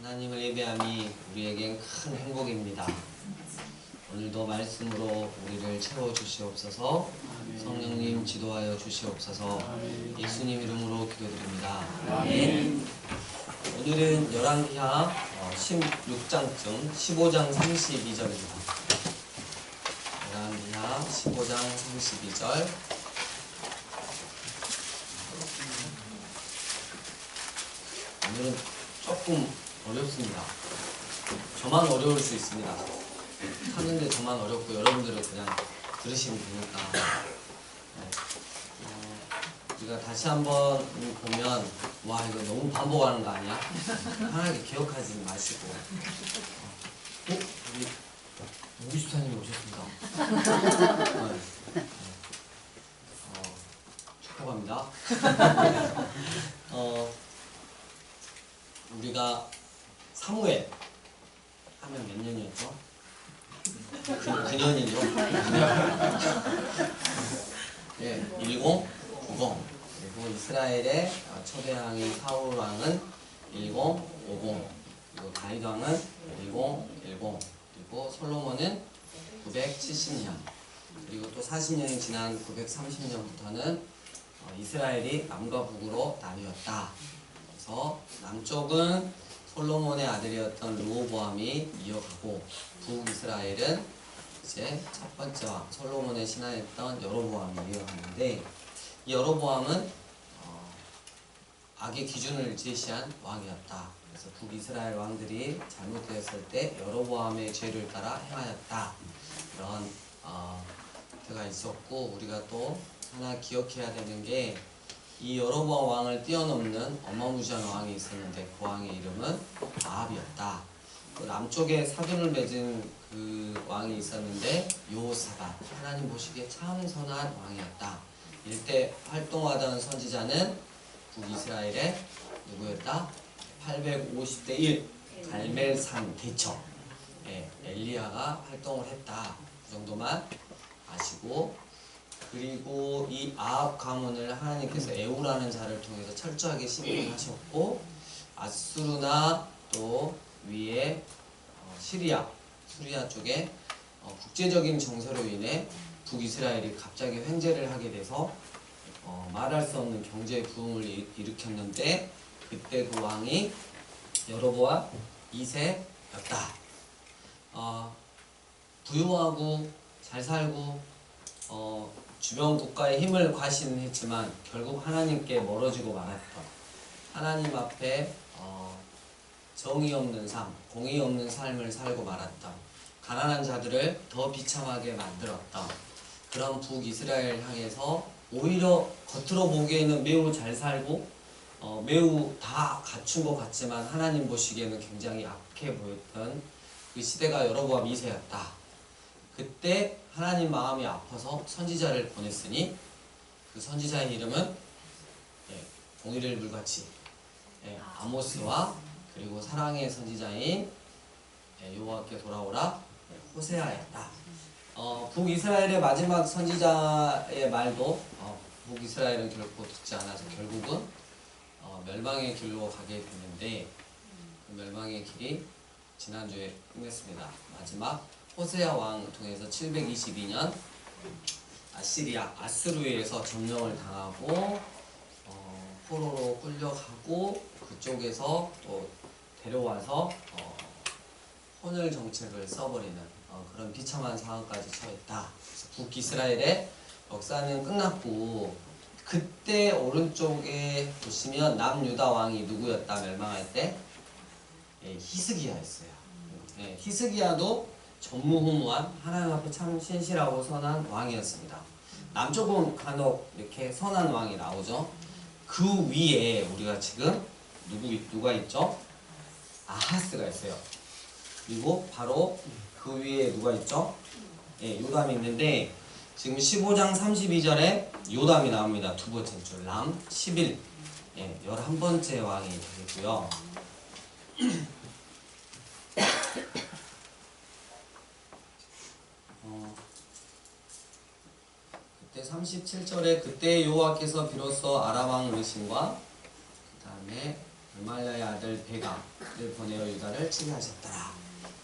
하나님을 예배함이 우리에겐 큰 행복입니다. 오늘도 말씀으로 우리를 채워주시옵소서. 성령님 지도하여 주시옵소서. 예수님 이름으로 기도드립니다. 아멘. 오늘은 열왕기하 16장쯤 15장 32절입니다. 열왕기하 15장 32절. 오늘은 조금 어렵습니다. 저만 어려울 수 있습니다. 하는데 저만 어렵고 여러분들은 그냥 들으시면 되니까. 우리가 다시 한번 보면 와 이거 너무 반복하는 거 아니야? 편하게 기억하지 마시고. 우리 오기수사님 오셨습니다. 축하합니다. 우리가 사무엘 하면 몇 년이었죠? 9년이죠. 네, 10, 90. 그리고 이스라엘의 초대왕인 사울 왕은 10, 50. 그리고 다윗 왕은 10, 10. 그리고 솔로몬은 970년. 그리고 또 40년이 지난 930년부터는 이스라엘이 남과 북으로 나뉘었다. 그래서 남쪽은 솔로몬의 아들이었던 르호보암이 이어가고 북이스라엘은 이제 첫 번째 왕 솔로몬의 신하였던 여로보암이 이어가는데, 이 여로보암은 악의 기준을 제시한 왕이었다. 그래서 북이스라엘 왕들이 잘못되었을 때 여로보암의 죄를 따라 행하였다. 이런 때가 있었고, 우리가 또 하나 기억해야 되는 게, 이 여로보암 왕을 뛰어넘는 어마무시한 왕이 있었는데 그 왕의 이름은 아합이었다. 그 남쪽에 사돈을 맺은 그 왕이 있었는데 여호사밧, 하나님 보시기에 참 선한 왕이었다. 이때 활동하던 선지자는 북이스라엘의 누구였다? 850대 1 갈멜산 대처 엘리야가 활동을 했다. 그 정도만 아시고, 그리고 이 아합 가문을 하나님께서 에후라는 자를 통해서 철저하게 심판하셨고, 아수르나 또 위에 시리아 쪽에 국제적인 정세로 인해 북이스라엘이 갑자기 횡재를 하게 돼서 말할 수 없는 경제 부흥을 일으켰는데, 그때 그 왕이 여로보암 2세였다. 부유하고 잘 살고 주변 국가의 힘을 과신했지만 결국 하나님께 멀어지고 말았던, 하나님 앞에 정의 없는 삶, 공의 없는 삶을 살고 말았던, 가난한 자들을 더 비참하게 만들었던 그런 북이스라엘 향해서 오히려 겉으로 보기에는 매우 잘 살고 매우 다 갖춘 것 같지만 하나님 보시기에는 굉장히 악해 보였던 그 시대가 여로보암 2세였다. 그때 하나님 마음이 아파서 선지자를 보냈으니 그 선지자의 이름은 공의를 물같이 아모스와 그리고 사랑의 선지자인 여호와께 돌아오라 호세아였다. 북이스라엘의 마지막 선지자의 말도 북이스라엘은 결코 듣지 않아서 결국은 멸망의 길로 가게 됐는데, 그 멸망의 길이 지난주에 끝냈습니다. 마지막 호세아 왕 통해서 722년 아수르에서 점령을 당하고 포로로 끌려가고, 그쪽에서 또 데려와서 혼혈 정책을 써버리는 그런 비참한 상황까지 처했다. 그래서 북이스라엘의 역사는 끝났고, 그때 오른쪽에 보시면 남유다 왕이 누구였다 멸망할 때? 히스기야였어요. 히스기야도 전무후무한, 하나님 앞에 참 신실하고 선한 왕이었습니다. 남쪽은 간혹 이렇게 선한 왕이 나오죠. 그 위에 우리가 지금 누가 있죠? 아하스가 있어요. 그리고 바로 그 위에 누가 있죠? 요담이 있는데, 지금 15장 32절에 요담이 나옵니다. 두 번째 줄 람 11, 11번째 왕이 되겠고요. 그때 37절에 그때 여호와께서 비로소 아람 왕 르신과 그 다음에 르말야의 아들 베가 보내어 유다를 치게 하셨더라.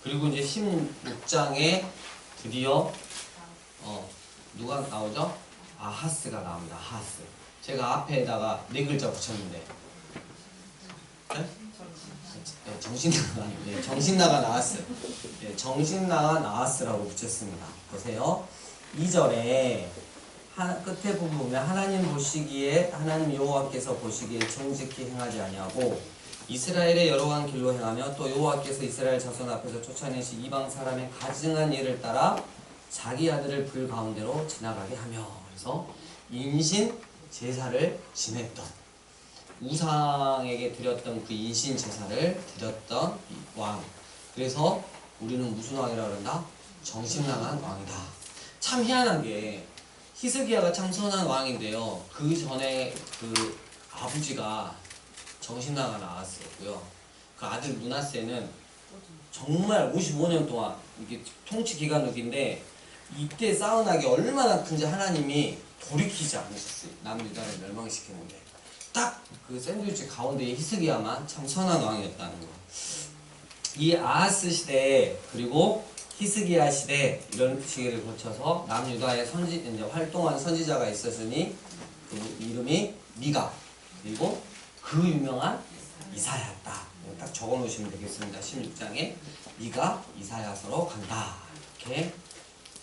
그리고 이제 16장에 드디어 누가 나오죠? 아하스가 나옵니다. 아하스. 제가 앞에다가 4글자 붙였는데 네? 정신 나간 아하스. 정신 나간 아하스라고 붙였습니다. 보세요. 2절에 끝에 부분 보면 하나님 보시기에 하나님 여호와께서 보시기에 정직히 행하지 아니하고 이스라엘의 여러 간 길로 행하며 또 여호와께서 이스라엘 자손 앞에서 쫓아내신 이방 사람의 가증한 예를 따라 자기 아들을 불 가운데로 지나가게 하며, 그래서 인신 제사를 지냈던, 우상에게 드렸던 그 인신 제사를 드렸던 왕. 그래서 우리는 무슨 왕이라고 그런다? 정신나간 왕이다. 참 희한한 게 히스기야가 참 선한 왕인데요, 그 전에 그 아버지가 정신나간 아하스였고요, 그 아들 므낫세는 정말 55년 동안 이게 통치 기간도 긴데 이때 싸움나기 얼마나 큰지 하나님이 돌이키지 않으셨어요. 남유다를 멸망시키는데 딱 그 샌드위치 가운데에 히스기야만 참 선한 왕이었다는 거. 이 아하스 시대 그리고 히스기야 시대 이런 시기를 거쳐서 남유다에 이제 활동한 선지자가 있었으니 그 이름이 미가, 그리고 그 유명한 이사야였다. 딱 적어 놓으시면 되겠습니다. 16장에 미가 이사야서로 간다, 이렇게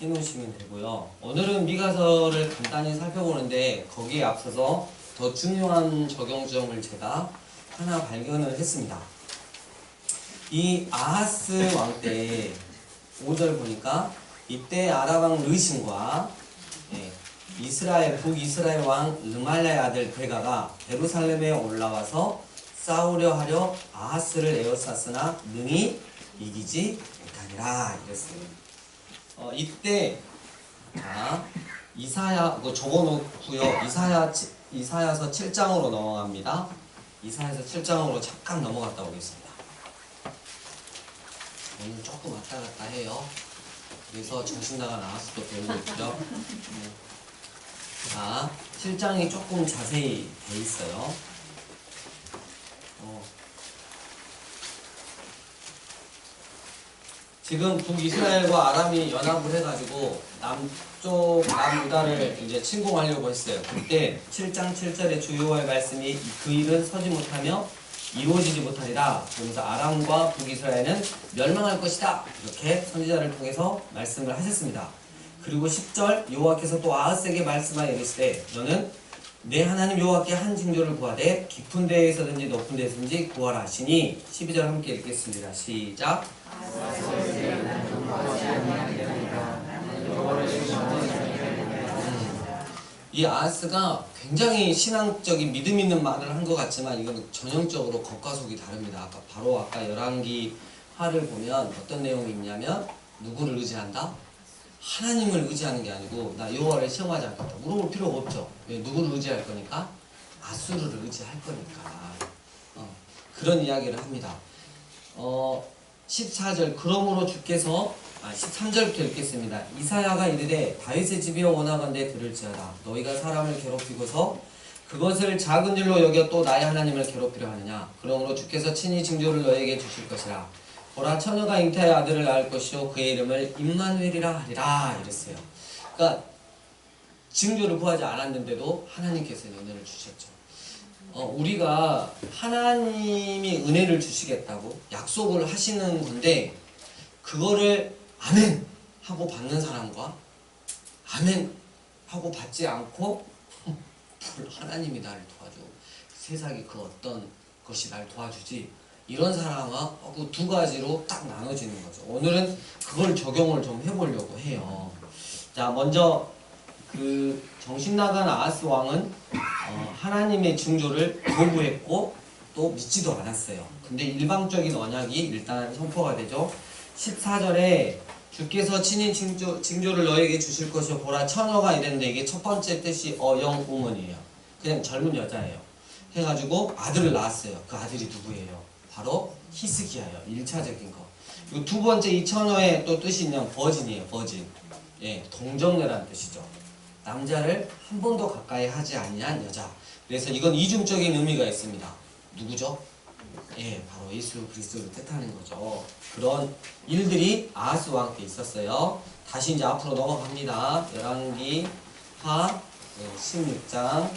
해 놓으시면 되고요. 오늘은 미가서를 간단히 살펴보는데 거기에 앞서서 더 중요한 적용점을 제가 하나 발견을 했습니다. 이 아하스 왕 때 5절 보니까 이때 아람왕 르신과 북이스라엘 왕 르말랴의 아들 베가가 예루살렘에 올라와서 싸우려 하려 아하스를 에워쌌으나 능히 이기지 못하니라, 이랬어요. 이때 이사야 적어놓고요. 이사야서 7장으로 넘어갑니다. 이사야서 7장으로 잠깐 넘어갔다 오겠습니다. 오늘 조금 왔다 갔다 해요. 그래서 정신나간 아하스도 배우고 있죠. 자, 7장이 조금 자세히 돼 있어요. 지금 북이스라엘과 아람이 연합을 해가지고 남유다를 이제 침공하려고 했어요. 그때 7장 7절의 주요할 말씀이 그 일은 서지 못하며 이루어지지 못하리라. 그러면서 아람과 북이스라엘은 멸망할 것이다, 이렇게 선지자를 통해서 말씀을 하셨습니다. 그리고 10절 여호와께서 또 아하스에게 말씀하여 이르시되 너는 내 하나님 여호와께 한 징조를 구하되 깊은 데에서든지 높은 데서든지 구하라 하시니. 12절 함께 읽겠습니다. 시작. 이 아하스가 굉장히 신앙적인 믿음 있는 말을 한 것 같지만 이건 전형적으로 겉과 속이 다릅니다. 아까 열왕기 하를 보면 어떤 내용이 있냐면 누구를 의지한다? 하나님을 의지하는 게 아니고 나 여호와를 시험하지 않겠다. 물어볼 필요가 없죠. 왜? 누구를 의지할 거니까? 아수르를 의지할 거니까. 그런 이야기를 합니다. 14절 그러므로 주께서 13절부터 읽겠습니다. 이사야가 이르되 다윗의 집이여 원하건대 들을지어다. 너희가 사람을 괴롭히고서 그것을 작은 일로 여겨 또 나의 하나님을 괴롭히려 하느냐. 그러므로 주께서 친히 징조를 너에게 주실 것이라. 보라 처녀가 잉태하여 아들을 낳을 것이요 그의 이름을 임마누엘이라 하리라, 이랬어요. 그러니까 징조를 구하지 않았는데도 하나님께서 은혜를 주셨죠. 우리가 하나님이 은혜를 주시겠다고 약속을 하시는 건데 그거를 아멘 하고 받는 사람과 아멘 하고 받지 않고 하나님이 나를 도와줘, 세상에 그 어떤 것이 날 도와주지, 이런 사람하고 두 가지로 딱 나눠지는 거죠. 오늘은 그걸 적용을 좀 해보려고 해요. 자, 먼저 그 정신나간 아하스 왕은 하나님의 징조를 거부했고 또 믿지도 않았어요. 근데 일방적인 언약이 일단 선포가 되죠. 14절에 주께서 친히 징조를 너에게 주실 것이요 보라 처녀가 이랬는데 이게 첫 번째 뜻이 어영우먼이에요. 그냥 젊은 여자예요. 해가지고 아들을 낳았어요. 그 아들이 누구예요? 바로 히스기야예요. 1차적인 거. 그리고 두 번째 이 처녀의 또 뜻이 있냐면 버진이에요. 버진. 동정녀라는 뜻이죠. 남자를 한 번도 가까이 하지 아니한 여자. 그래서 이건 이중적인 의미가 있습니다. 누구죠? 예, 바로 예수 그리스도를 뜻하는 거죠. 그런 일들이 아하스 왕 때 있었어요. 다시 이제 앞으로 넘어갑니다. 열왕기하 16장으로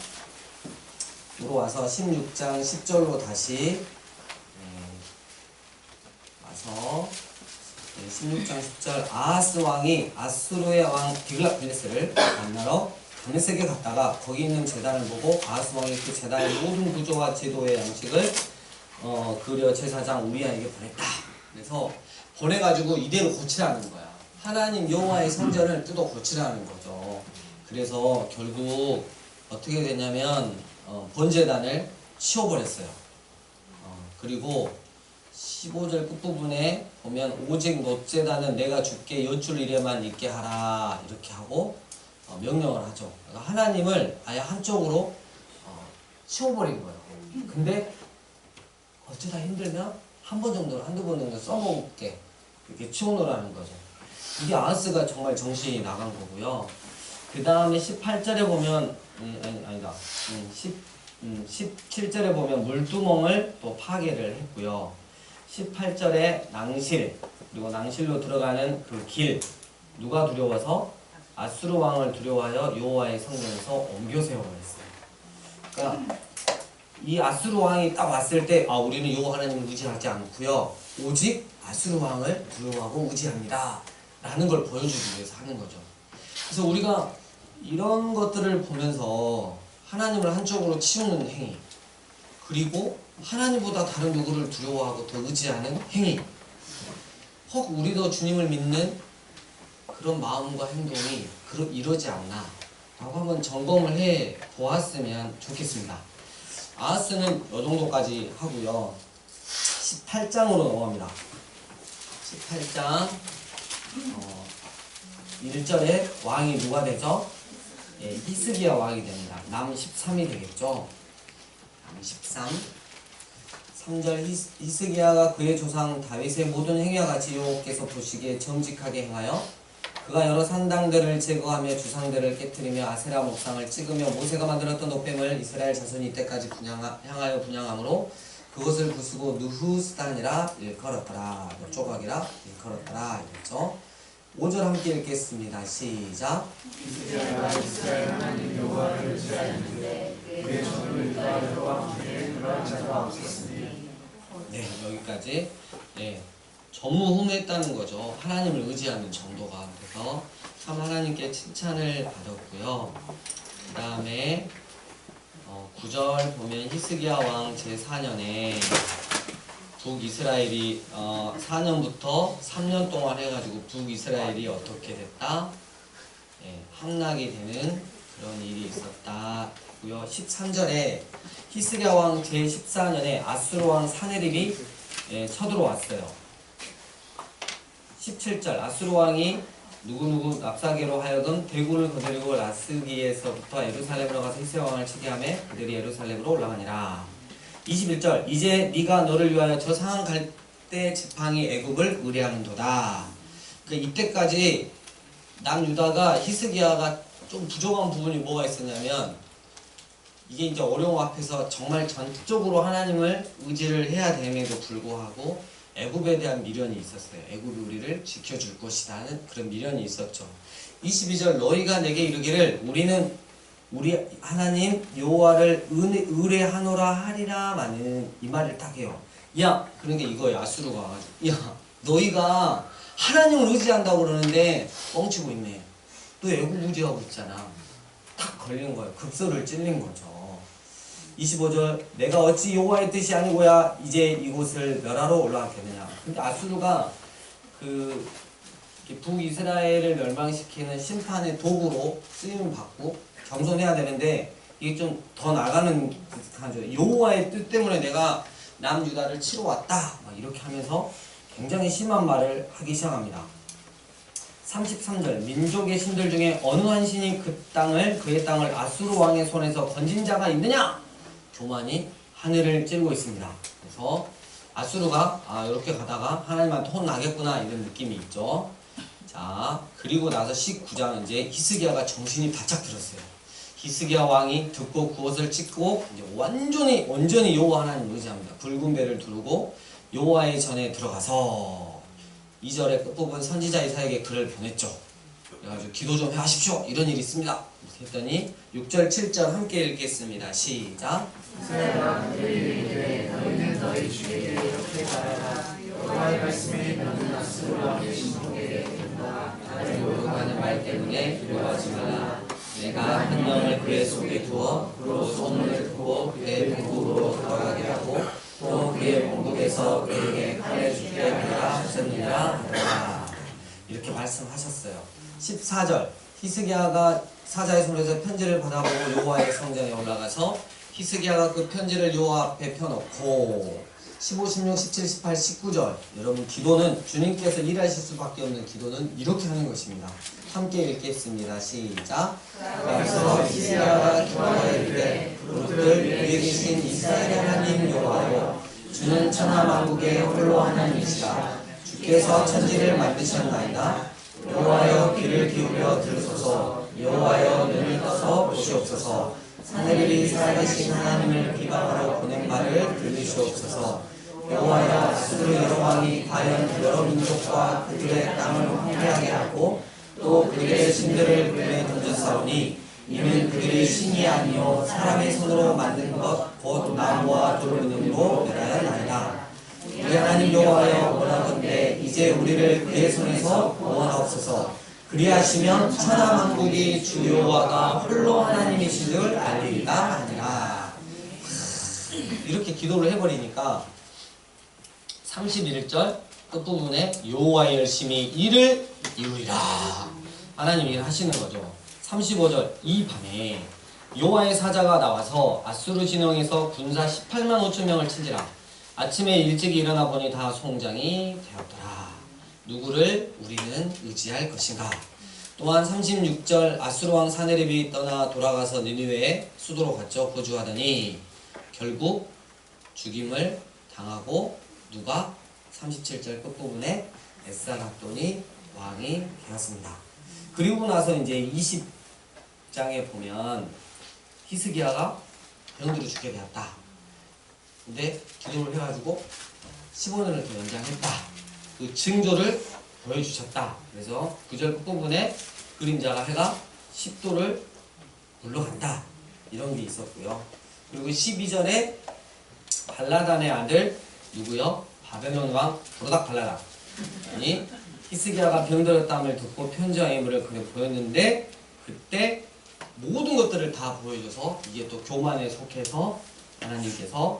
와서 16장 10절로 다시 와서 16장 10절 아하스 왕이 아수르의 왕 디글랏빌레스를 만나러 다메섹에 갔다가 거기 있는 제단을 보고 아하스 왕이 그 제단의 모든 구조와 제도의 양식을 그려 제사장 우리아에게 보냈다. 그래서 보내가지고 이대로 고치라는 거야. 하나님 여호와의 성전을 뜯어 고치라는 거죠. 그래서 결국 어떻게 됐냐면 번제단을 치워버렸어요. 그리고 15절 끝부분에 보면 오직 놋제단은 내가 주께 여쭐 일에만 있게 하라 이렇게 하고 명령을 하죠. 그러니까 하나님을 아예 한쪽으로 치워버린 거예요. 근데 어쩌다 힘들면 한 번 정도, 한두 번 정도 써먹게 이렇게 치워놓으라는 거죠. 이게 아하스가 정말 정신이 나간 거고요. 그 다음에 18절에 보면 아니다. 17절에 보면 물두멍을 또 파괴를 했고요. 18절에 낭실, 그리고 낭실로 들어가는 그 길, 누가 두려워서? 아수르 왕을 두려워하여 여호와의 성전에서 옮겨 세워버렸어요. 그러니까 이 아수르 왕이 딱 왔을 때 우리는 여호와 하나님을 의지하지 않고요, 오직 아수르 왕을 두려워하고 의지합니다 라는 걸 보여주기 위해서 하는 거죠. 그래서 우리가 이런 것들을 보면서 하나님을 한쪽으로 치우는 행위, 그리고 하나님보다 다른 누구를 두려워하고 더 의지하는 행위, 혹 우리도 주님을 믿는 그런 마음과 행동이 이러지 않나 라고 한번 점검을 해 보았으면 좋겠습니다. 아하스는 이 정도까지 하고요. 18장으로 넘어갑니다. 18장 1절에 왕이 누가 되죠? 히스기야 왕이 됩니다. 남 13이 되겠죠. 남 13. 3절 히스기야가 그의 조상 다윗의 모든 행위와 같이 여호와께서 보시기에 정직하게 행하여 그가 여러 산당들을 제거하며 주상들을 깨뜨리며 아세라 목상을 찍으며 모세가 만들었던 놋뱀을 이스라엘 자손이 이때까지 향하여 분향함으로 그것을 부수고 느후스단이라 일컬었더라. 몇 조각이라 일컬었더라. 이랬죠. 5절 함께 읽겠습니다. 시작. 히스기야가 이스라엘 하나님 여호와를 의지하였는데 그의 전을 유다와 그의 그러한 자가 없었으니. 네, 여기까지. 네, 전무후무했다는 거죠. 하나님을 의지하는 정도가. 그래서 참 하나님께 칭찬을 받았고요. 그 다음에 9절 보면 히스기야 왕 제4년에 북이스라엘이 4년부터 3년 동안 해가지고 북이스라엘이 어떻게 됐다? 함락이 되는 그런 일이 있었다. 고요. 13절에 히스기야 왕 제14년에 아수르 왕 사네립이 쳐들어왔어요. 17절 아수르 왕이 누구누구 납사계로 하여금 대구를 거느리고 라스기에서부터 예루살렘으로 가서 히스기야 왕을 치게 하며 그들이 예루살렘으로 올라가니라. 21절 이제 네가 너를 위하여 저 상한 갈대 지팡이 애굽을 의뢰하는도다. 그러니까 이때까지 남유다가 히스기야가 좀 부족한 부분이 뭐가 있었냐면, 이게 이제 어려움 앞에서 정말 전적으로 하나님을 의지를 해야 됨에도 불구하고 애굽에 대한 미련이 있었어요. 애굽이 우리를 지켜줄 것이라는 그런 미련이 있었죠. 22절 너희가 내게 이르기를 우리는 우리 하나님 여호와를 의뢰하노라 하리라마는 이 말을 딱 해요. 야, 그런 게 이거예요. 아수르가 와가지고 야, 너희가 하나님을 의지한다고 그러는데 뻥치고 있네. 너 애굽 의지하고 있잖아. 탁 걸린 거예요. 급소를 찔린 거죠. 25절 내가 어찌 여호와의 뜻이 아니고야 이제 이곳을 멸하러 올라왔겠느냐. 근데 아수르가 그 북이스라엘을 멸망시키는 심판의 도구로 쓰임을 받고 겸손해야 되는데, 이게 좀 더 나가는 듯하죠. 여호와의 뜻 때문에 내가 남유다를 치러 왔다 막 이렇게 하면서 굉장히 심한 말을 하기 시작합니다. 33절 민족의 신들 중에 어느 한 신이 그의 땅을 아수르 왕의 손에서 건진 자가 있느냐? 교만이 하늘을 찌르고 있습니다. 그래서 아수르가 이렇게 가다가 하나님한테 혼나겠구나 이런 느낌이 있죠. 자, 그리고 나서 19장 이제 히스기야가 정신이 바짝 들었어요. 히스기야 왕이 듣고 그것을 찍고 이제 온전히 여호와 하나님 의지합니다. 붉은 배를 두르고 여호와의 전에 들어가서 2절의 끝부분 선지자 이사야에게 글을 보냈죠. 그래가지고 기도 좀 하십시오. 이런 일이 있습니다. 이렇게 했더니 6절 7절 함께 읽겠습니다. 시작. 너희는 너희 주에게 이렇게 말하라. 여호와의 말씀이 너는 아수르 왕의 신복에게 이른다. 나를 모욕하는 말 때문에 두려워하지 마라. 내가 한 영을 그의 속에 두어 그로 소문을 듣고 그의 본국으로 돌아가게 하고 또 그의 본국에서 그에게 칼을 주게 하리라 하셨느니라. 이렇게 말씀하셨어요. 14절 히스기야가 사자의 손에서 편지를 받아보고 여호와의 성전에 올라가서 히스기야가 그 편지를 여호와 앞에 펴놓고 15, 16, 17, 18, 19절 여러분 기도는 주님께서 일하실 수밖에 없는 기도는 이렇게 하는 것입니다. 함께 읽겠습니다. 시작. 그래서 히스기야가 기도하여 이르되 그릇들 위에 계신 이스라엘 하나님 여호와여 주는 천하 만국의 홀로 하나님이시라. 주께서 천지를 만드셨나이다. 여호와여 귀를 기울여 들으소서. 여호와여 눈을 떠서 보시옵소서. 하늘이 살아계신 하나님을 비방하러 보낸 말을 들으시옵소서. 여호와여 아수르 여러 왕이 과연 여러 민족과 그들의 땅을 황폐하게 하고 또 그들의 신들을 불에 던졌사오니 이는 그들이 신이 아니요 사람의 손으로 만든 것 곧 나무와 돌무늬로 멸하였나이다. 우리 하나님 여호와여 원하건대 이제 우리를 그의 손에서 구원하옵소서. 그리하시면 천하 만국이 주 여호와가 홀로 하나님이신 줄 알리리라 하니라. 이렇게 기도를 해버리니까 31절 끝부분에 여호와의 열심히 일을 이루리라. 하나님이 일하시는 거죠. 35절 이 밤에 여호와의 사자가 나와서 아수르 진영에서 군사 18만 5천 명을 친지라. 아침에 일찍 일어나 보니 다 송장이 되었더라. 누구를 우리는 의지할 것인가. 또한 36절 아수르 왕 사네립이 떠나 돌아가서 니느웨의 수도로 갔죠. 거주하더니 결국 죽임을 당하고 누가 37절 끝부분에 에스라돈이 왕이 되었습니다. 그리고 나서 이제 20장에 보면 히스기야가 병들어 죽게 되었다. 근데 기도를 해가지고 15년을 더 연장했다. 그 징조를 보여주셨다. 그래서 9절 끝부분에 그림자가 해가 10도를 물러간다. 이런 게 있었고요. 그리고 12절에 발라단의 아들 누구요? 바벨론 왕 브로닥 발라단. 아니 히스기야가 병들었다함을 듣고 편지와 예물을 그려 보였는데 그때 모든 것들을 다 보여줘서 이게 또 교만에 속해서 하나님께서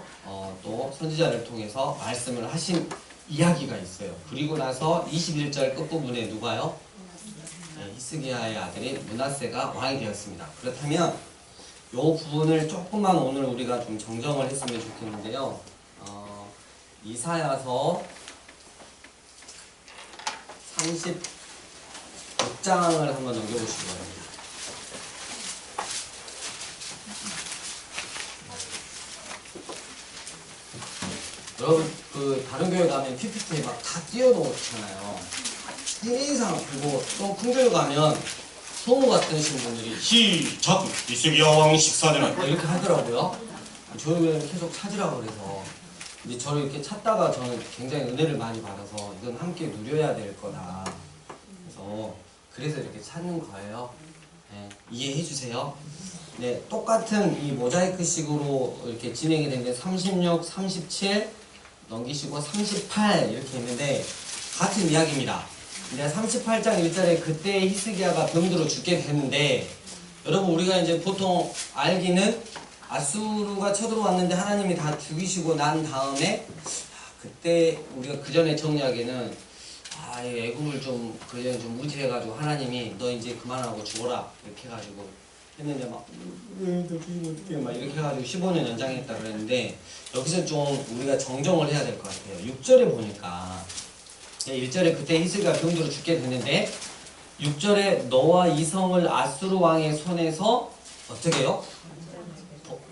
또 선지자를 통해서 말씀을 하신 이야기가 있어요. 그리고 나서 21절 끝부분에 누가요? 네, 히스기야의 아들이 므낫세가 왕이 되었습니다. 그렇다면 이 부분을 조금만 오늘 우리가 좀 정정을 했으면 좋겠는데요. 이사야서 36장을 한번 넘겨보시기 바랍니다. 여러분 그 다른 교회 가면 PPT에 막 다 띄워놓잖아요. 세상 그리고 또 큰 교회 가면 소모 같으신 분들이 시작! 히스기야 왕이 식사되나 이렇게 하더라고요. 저희 교회는 계속 찾으라고 그래서 근데 저를 이렇게 찾다가 저는 굉장히 은혜를 많이 받아서 이건 함께 누려야 될 거다. 그래서 이렇게 찾는 거예요. 네, 이해해 주세요. 네, 똑같은 이 모자이크 식으로 이렇게 진행이 되는데 36, 37 넘기시고 38 이렇게 했는데 같은 이야기입니다. 근데 38장 1절에 그때 히스기야가 병들어 죽게 됐는데 여러분 우리가 이제 보통 알기는 아수르가 쳐들어왔는데 하나님이 다 죽이시고 난 다음에 그때 우리가 그 전에 정리하기에는 애굽을 좀 그냥 좀 무지해가지고 하나님이 너 이제 그만하고 죽어라 이렇게 해가지고 했는데 막 이렇게 해가지고 15년 연장했다 그랬는데 여기서 좀 우리가 정정을 해야 될 것 같아요. 6절에 보니까 1절에 그때 히스기야가 병들어 죽게 됐는데 6절에 너와 이성을 아수르 왕의 손에서 어떻게 해요?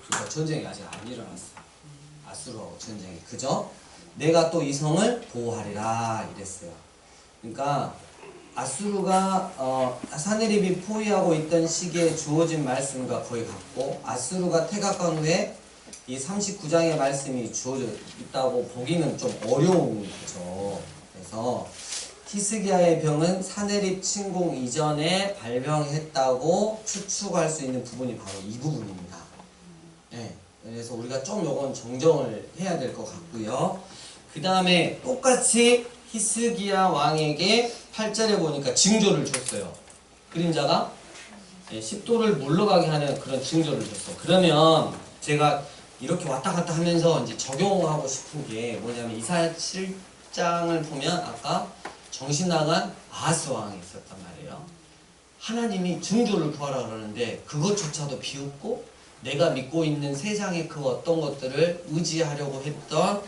그러니까 전쟁이 아직 안 일어났어. 아수르하고 전쟁이 그죠? 내가 또 이성을 보호하리라 이랬어요. 그러니까 아수르가 사네립이 포위하고 있던 시기에 주어진 말씀과 거의 같고 아수르가 퇴각한 후에 이 39장의 말씀이 주어져 있다고 보기는 좀 어려운 거죠. 그래서 히스기야의 병은 사네립 침공 이전에 발병했다고 추측할 수 있는 부분이 바로 이 부분입니다. 네, 그래서 우리가 좀 요건 정정을 해야 될 것 같고요. 그 다음에 똑같이 히스기야 왕에게 8절에 보니까 징조를 줬어요. 그림자가 10도를 물러가게 하는 그런 징조를 줬어. 그러면 제가 이렇게 왔다 갔다 하면서 이제 적용하고 싶은 게 뭐냐면 이사야 7장을 보면 아까 정신 나간 아하스 왕이 있었단 말이에요. 하나님이 징조를 구하라 그러는데 그것조차도 비웃고 내가 믿고 있는 세상의 그 어떤 것들을 의지하려고 했던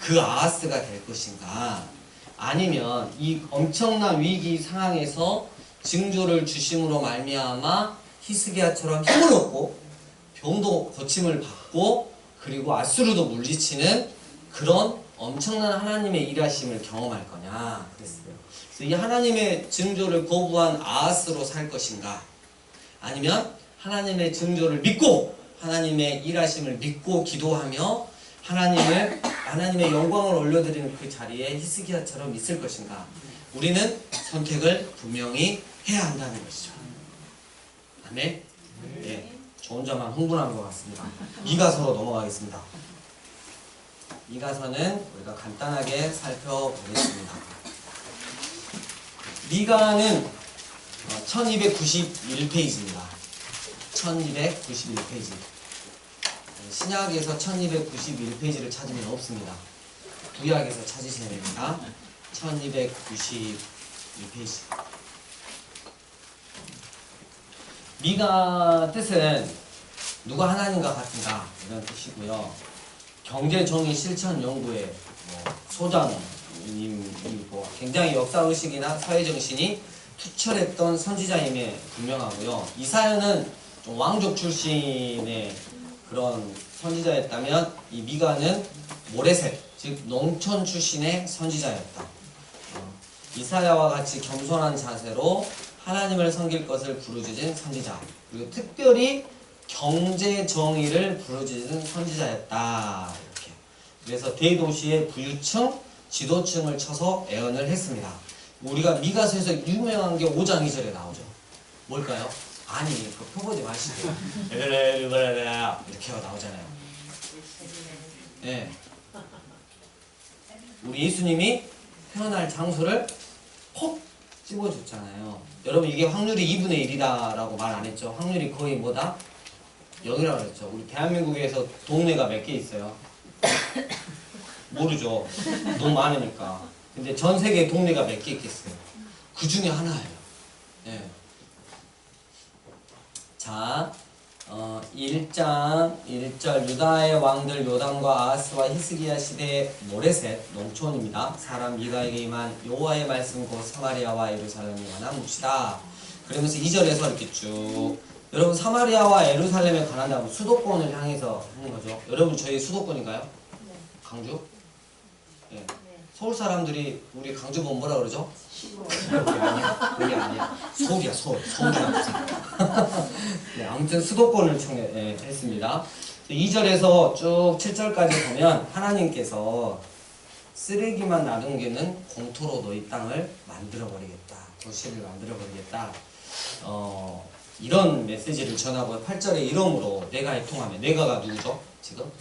그 아하스가 될 것인가, 아니면 이 엄청난 위기 상황에서 징조를 주심으로 말미암아 히스기야처럼 힘을 얻고 병도 고침을 받고 그리고 아수르도 물리치는 그런 엄청난 하나님의 일하심을 경험할 거냐 그랬어요. 그래서 이 하나님의 징조를 거부한 아하스로 살 것인가, 아니면 하나님의 징조를 믿고 하나님의 일하심을 믿고 기도하며 하나님의 영광을 올려드리는 그 자리에 히스기야처럼 있을 것인가, 우리는 선택을 분명히 해야 한다는 것이죠. 아멘. 네, 저 혼자만 흥분한 것 같습니다. 미가서로 넘어가겠습니다. 미가서는 우리가 간단하게 살펴보겠습니다. 미가는 1291페이지입니다. 1291페이지. 신약에서 1291페이지를 찾으면 없습니다. 구약에서 찾으셔야 됩니다. 1291페이지. 미가 뜻은 누가 하나님과 같은가 이런 뜻이고요. 경제정의 실천 연구의 소장님이고 굉장히 역사의식이나 사회정신이 투철했던 선지자임에 분명하고요. 이사야는 좀 왕족 출신의 그런 선지자였다면 이 미가는 모레셋, 즉 농촌 출신의 선지자였다. 이사야와 같이 겸손한 자세로 하나님을 섬길 것을 부르짖은 선지자, 그리고 특별히 경제 정의를 부르짖은 선지자였다. 이렇게. 그래서 대도시의 부유층, 지도층을 쳐서 애언을 했습니다. 우리가 미가서에서 유명한 게 5장 2절에 나오죠. 뭘까요? 아니, 그 펴보지 마시고 이렇게 나오잖아요. 네. 우리 예수님이 태어날 장소를 콕 집어줬잖아요. 여러분, 이게 확률이 2분의 1이다라고 말 안 했죠? 확률이 거의 뭐다? 0이라고 그랬죠. 우리 대한민국에서 동네가 몇 개 있어요? 모르죠. 너무 많으니까. 근데 전 세계 동네가 몇 개 있겠어요? 그 중에 하나예요. 네. 자, 1절 유다의 왕들 요담과 아하스와 히스기야 시대의 모레셋 농촌입니다. 사람 미가에게 임한 여호와의 말씀 곧 사마리아와 예루살렘에 관한 묵시다. 그러면서 2절에서 이렇게 쭉, 여러분 사마리아와 예루살렘에 관한다고 수도권을 향해서 하는 거죠. 여러분 저희 수도권인가요? 네. 강주? 네. 네. 서울 사람들이 우리 강주 보면 뭐라 그러죠? 시골. 그게 아니야. 그게 아니야. 서울이야, 서울. 서울이야. 네, 아무튼 수도권을 했습니다. 2절에서 쭉 7절까지 보면 하나님께서 쓰레기만 놔둔게는 공토로 너희 땅을 만들어버리겠다. 도시를 만들어버리겠다. 이런 메시지를 전하고 8절에 이러므로 내가 애통하며, 내가가 누구죠? 지금?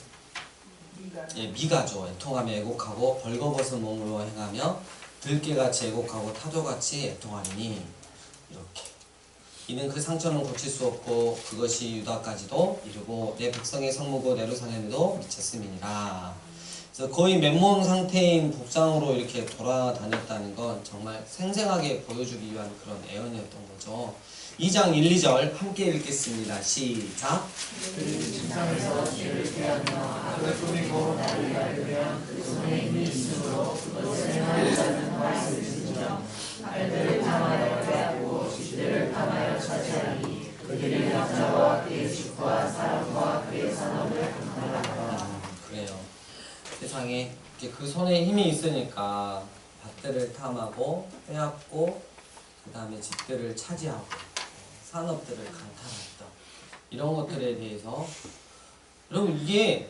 예, 미가죠. 애통하며 애곡하고 벌거벗은 몸으로 행하며 들깨같이 애곡하고 타조같이 애통하리니, 이렇게. 이는 그 상처는 고칠 수 없고 그것이 유다까지도 이르고 내 백성의 성무고 예루살렘에도 미쳤음이니라. 그래서 거의 맨몸 상태인 복장으로 이렇게 돌아다녔다는 건 정말 생생하게 보여주기 위한 그런 애언이었던 거죠. 2장 1, 2절 함께 읽겠습니다. 시작. 지상에서 죄를 피하며 악을 꾸미고 나를 밟으면 그 손에 힘이 있으므로 그것을 행하는 자는 화를 쓰며 팔들을 탐하여 빼앗고 집들을 탐하여 차지하니 그들이 남자와 그의 집과 사람과 그의 산업을 강탈하라. 그래요. 세상에 그 손에 힘이 있으니까 밭들을 탐하고 빼앗고 그 다음에 집들을 차지하고 산업들을 강탈했던 이런 것들에 대해서 여러분 이게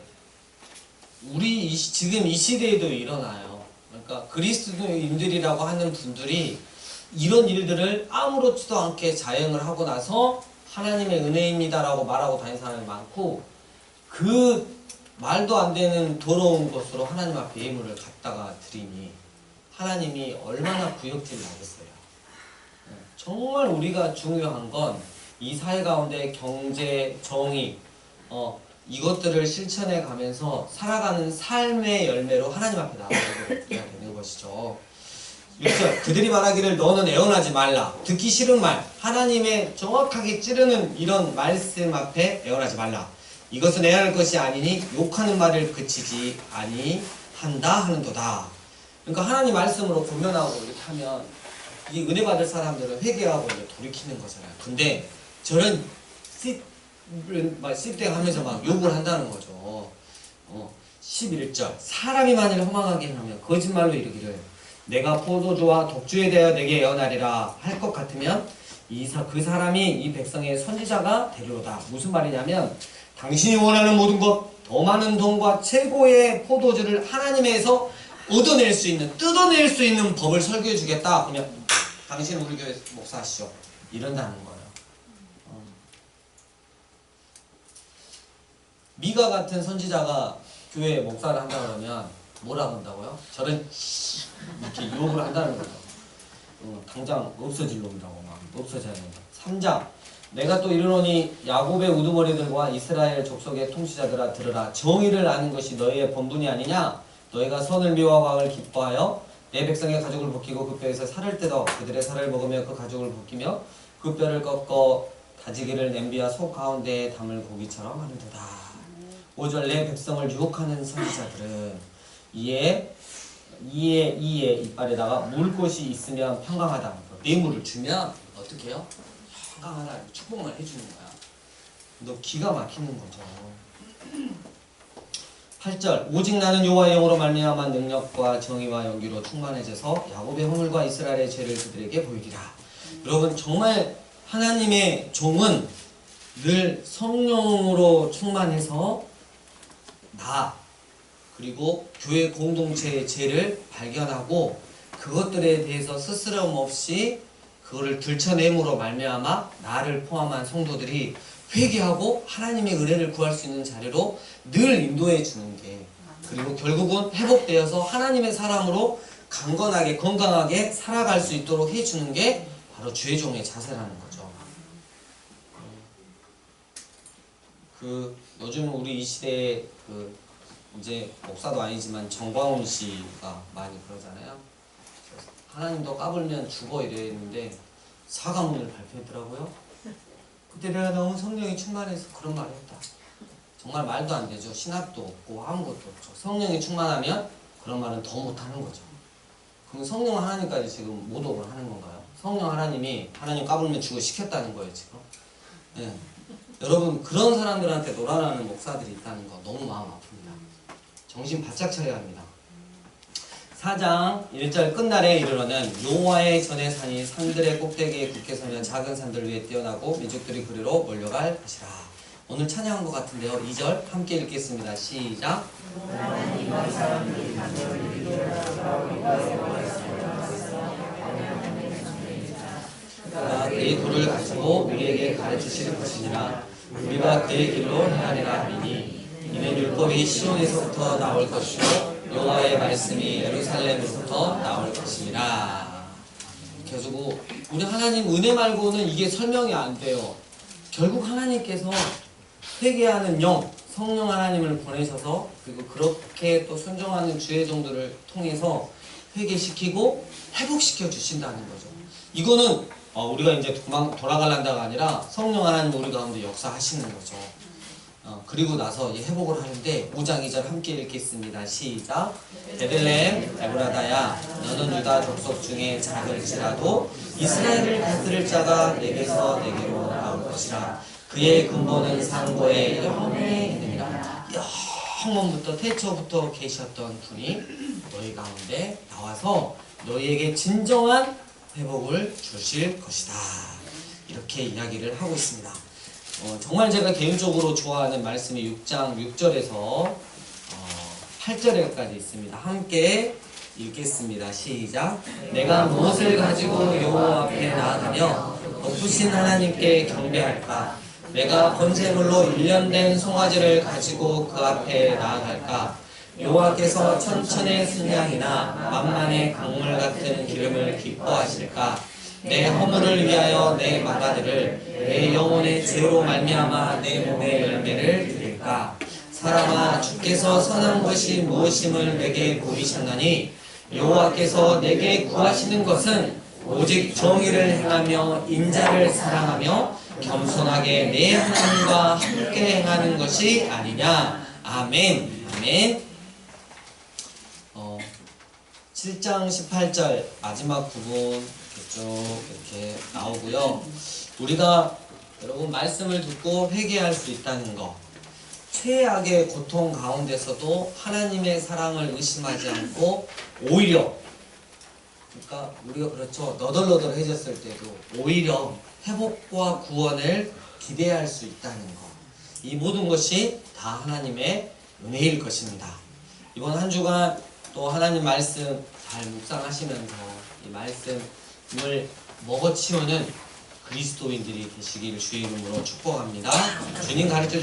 우리 지금 이 시대에도 일어나요. 그러니까 그리스도인들이라고 하는 분들이 이런 일들을 아무렇지도 않게 자행을 하고 나서 하나님의 은혜입니다라고 말하고 다니는 사람이 많고 그 말도 안 되는 더러운 것으로 하나님 앞에 예물을 갖다가 드리니 하나님이 얼마나 구역질 나겠어요. 정말 우리가 중요한 건 이 사회 가운데 경제, 정의, 이것들을 실천해 가면서 살아가는 삶의 열매로 하나님 앞에 나와야 되는 것이죠. 6절 그들이 말하기를 너는 애원하지 말라. 듣기 싫은 말, 하나님의 정확하게 찌르는 이런 말씀 앞에 애원하지 말라. 이것은 애할 것이 아니니 욕하는 말을 그치지 아니한다 하는도다. 그러니까 하나님 말씀으로 권면하고 이렇게 하면 이 은혜 받을 사람들은 회개하고 이제 돌이키는 거잖아요. 근데 저런 씹대하면서 막 욕을 한다는 거죠. 11절 사람이 만일 허망하게 하면 거짓말로 이르기를 내가 포도주와 독주에 대하여 내게 예언하리라 할 것 같으면 그 사람이 이 백성의 선지자가 되리로다. 무슨 말이냐면 당신이 원하는 모든 것, 더 많은 돈과 최고의 포도주를 하나님에서 얻어낼 수 있는, 뜯어낼 수 있는 법을 설교해 주겠다. 그러면 당신은 우리 교회 목사시죠. 이런다는 거예요. 미가 같은 선지자가 교회 목사를 한다 그러면 뭐라고 한다고요? 저런 이렇게 욕을 한다는 거죠. 당장 없어질 놈이라고 막 없어져야 된다. 3장 내가 또 이르노니 야곱의 우두머리들과 이스라엘 족속의 통치자들아 들으라. 정의를 아는 것이 너희의 본분이 아니냐? 너희가 선을 미워하고 악을 기뻐하여 내 백성의 가죽을 벗기고 그 뼈에서 살을 뜯어 그들의 살을 먹으며 그 가죽을 벗기며 그 뼈를 꺾어 다지기를 냄비와 속 가운데에 담을 고기처럼 하는도다. 5절 내 백성을 유혹하는 선지자들은 이에 이빨에다가 물 곳이 있으면 평강하다. 뇌물을 주면 어떻게 해요? 평강하다. 축복만 해주는 거야. 너 기가 막히는 거죠. 8절 오직 나는 여호와의 영으로 말미암아 능력과 정의와 연기로 충만해져서 야곱의 허물과 이스라엘의 죄를 그들에게 보이리라. 여러분 정말 하나님의 종은 늘 성령으로 충만해서 나 그리고 교회 공동체의 죄를 발견하고 그것들에 대해서 스스럼 없이 그거를 들춰냄으로 말미암아 나를 포함한 성도들이 회개하고 하나님의 은혜를 구할 수 있는 자리로 늘 인도해 주는 게 그리고 결국은 회복되어서 하나님의 사람으로 강건하게 건강하게 살아갈 수 있도록 해주는 게 바로 주의 종의 자세라는 거죠. 요즘 우리 이 시대에 이제 목사도 아니지만 정광훈 씨가 많이 그러잖아요. 하나님도 까불면 죽어 이랬는데 사과문을 발표했더라고요. 그때 내가 너무 성령이 충만해서 그런 말을 했다. 정말 말도 안 되죠. 신학도 없고 아무것도 없죠. 성령이 충만하면 그런 말은 더 못하는 거죠. 그럼 성령 하나님까지 지금 모독을 하는 건가요? 성령 하나님이 하나님 까불면 죽어 시켰다는 거예요 지금. 네. 여러분 그런 사람들한테 놀아나는 목사들이 있다는 거 너무 마음 아픕니다. 정신 바짝 차려야 합니다. 4장 1절 끝날에 이르러는 여호와의 전의 산이 산들의 꼭대기에 굳게 서면 작은 산들 위에 뛰어나고 민족들이 그리로 몰려갈 것이라. 오늘 찬양한 것 같은데요. 2절 함께 읽겠습니다. 시작. 그가 그의 도를 가지고 우리에게 가르치실 것이니라. 우리가 그의 길로 행하리라 하리니 이는 율법이 시온에서부터 나올 것이요 여호와의 말씀이 예루살렘에서부터 나올 것이니라. 그래가지고 우리 하나님 은혜 말고는 이게 설명이 안 돼요. 결국 하나님께서 회개하는 영, 성령 하나님을 보내셔서 그리고 그렇게 또 순종하는 주의 종들을 통해서 회개시키고 회복시켜 주신다는 거죠. 이거는 우리가 이제 돌아가란다가 아니라 성령 하나님 우리 가운데 역사하시는 거죠. 그리고 나서 회복을 하는데 5장 2절 함께 읽겠습니다. 시작. 베들레헴 에브라다야 너는 유다 족속 중에 작을지라도 이스라엘을 다스릴 자가 내게서 내게로 나올 것이라. 그의 근본은 상고의 영원에 있느니라. 영원부터 태초부터 계셨던 분이 너희 가운데 나와서 너희에게 진정한 회복을 주실 것이다. 이렇게 이야기를 하고 있습니다. 정말 제가 개인적으로 좋아하는 말씀이 6장 6절에서 8절에까지 있습니다. 함께 읽겠습니다. 시작. 내가 무엇을 가지고 여호와 앞에 나아가며 높으신 하나님께 경배할까? 내가 번제물로 1년 된 송아지를 가지고 그 앞에 나아갈까? 여호와께서 천천의 순양이나 만만의 강물 같은 기름을 기뻐하실까? 내 허물을 위하여 내 마가들을 내 영혼의 죄로 말미암아 내 몸의 열매를 드릴까? 사람아, 주께서 선한 것이 무엇임을 내게 보이셨나니 여호와께서 내게 구하시는 것은 오직 정의를 행하며 인자를 사랑하며 겸손하게 내 하나님과 함께 행하는 것이 아니냐. 아멘. 아멘. 7장 18절 마지막 부분 이렇게 쭉 이렇게 나오고요. 우리가 여러분 말씀을 듣고 회개할 수 있다는 거, 최악의 고통 가운데서도 하나님의 사랑을 의심하지 않고 오히려, 그러니까 우리가 그렇죠, 너덜너덜해졌을 때도 오히려 회복과 구원을 기대할 수 있다는 거, 이 모든 것이 다 하나님의 은혜일 것입니다. 이번 한 주간 또 하나님 말씀 잘 묵상하시면서 이 말씀을 먹어치우는 그리스도인들이 되시기를 주의 이름으로 축복합니다. 주님 가르쳐